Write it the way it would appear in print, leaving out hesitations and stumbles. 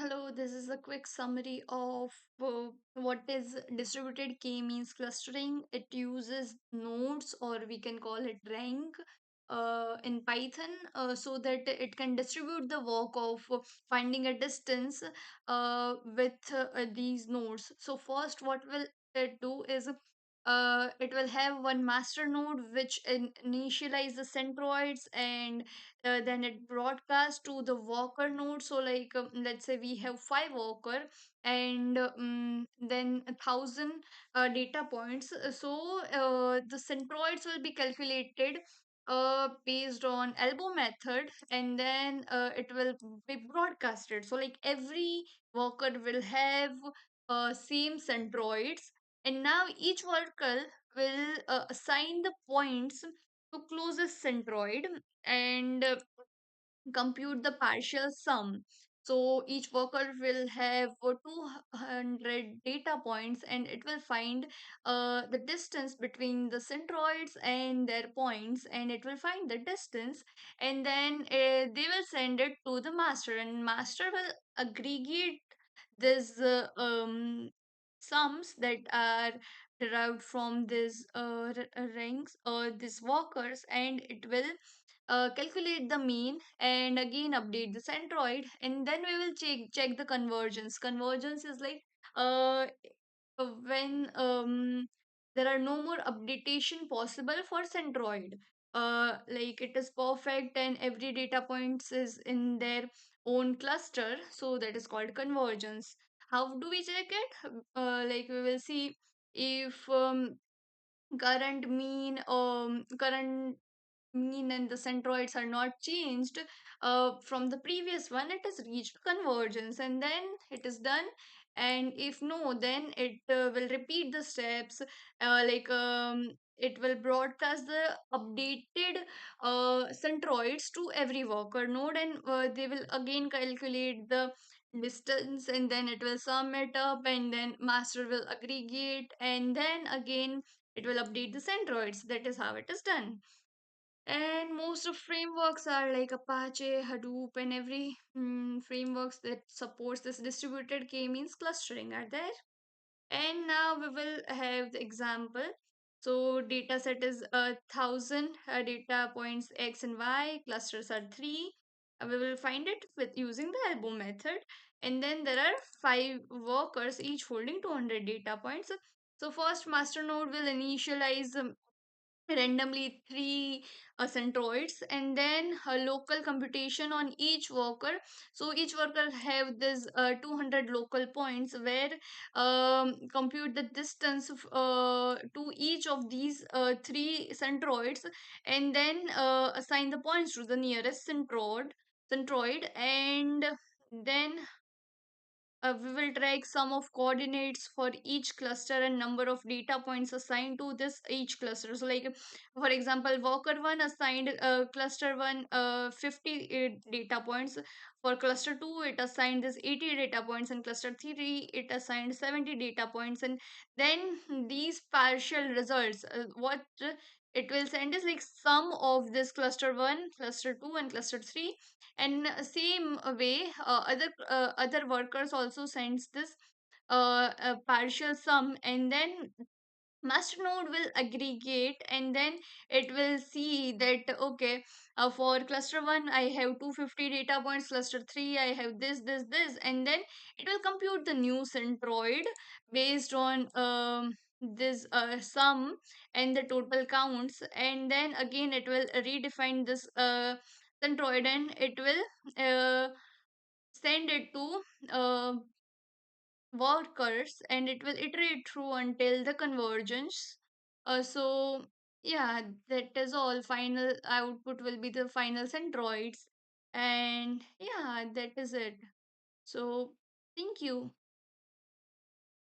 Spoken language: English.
Hello, this is a quick summary of what is distributed k-means clustering. It uses nodes, or we can call it rank, in Python, so that it can distribute the work of finding a distance with these nodes. So first, what will it do is it will have one master node which initialize the centroids, and then it broadcasts to the worker node. So like let's say we have five worker, and then 1,000 data points. So the centroids will be calculated based on elbow method, and then it will be broadcasted. So like every worker will have same centroids, and now each worker will assign the points to closest centroid, and compute the partial sum. So each worker will have 200 data points, and it will find the distance between the centroids and their points, and it will find the distance, and then they will send it to the master, and master will aggregate this sums that are derived from these ranks or these workers, and it will calculate the mean and again update the centroid, and then we will check the convergence is like uh when there are no more updatation possible for centroid, like it is perfect and every data points is in their own cluster, so that is called convergence. How do we check it? Like we will see if current mean and the centroids are not changed from the previous one, it has reached convergence, and then it is done. And if no, then it will repeat the steps, it will broadcast the updated centroids to every worker node, and they will again calculate the distance, and then it will sum it up, and then master will aggregate, and then again it will update the centroids. That is how it is done. And most of frameworks are like Apache, Hadoop, and every frameworks that supports this distributed k-means clustering are there. And now we will have the example. So data set is 1,000 data points x and y. Clusters are three. We will find it with using the elbow method. And then there are five workers, each holding 200 data points. So first master node will initialize randomly three centroids, and then a local computation on each worker. So each worker have this 200 local points where compute the distance to each of these three centroids, and then assign the points to the nearest centroid, and then we will track sum of coordinates for each cluster and number of data points assigned to this each cluster. So, like for example, worker one assigned cluster one 50 data points. For cluster two, it assigned this 80 data points, and cluster three it assigned 70 data points. And then these partial results, what it will send is like sum of this cluster one, cluster two, and cluster three, and same way other workers also sends this a partial sum, and then master node will aggregate, and then it will see that okay, for cluster 1 I have 250 data points, cluster 3 I have this, and then it will compute the new centroid based on this sum and the total counts, and then again it will redefine this centroid, and it will send it to workers, and it will iterate through until the convergence. So yeah, that is all. Final output will be the final centroids, and yeah, that is it. So thank you.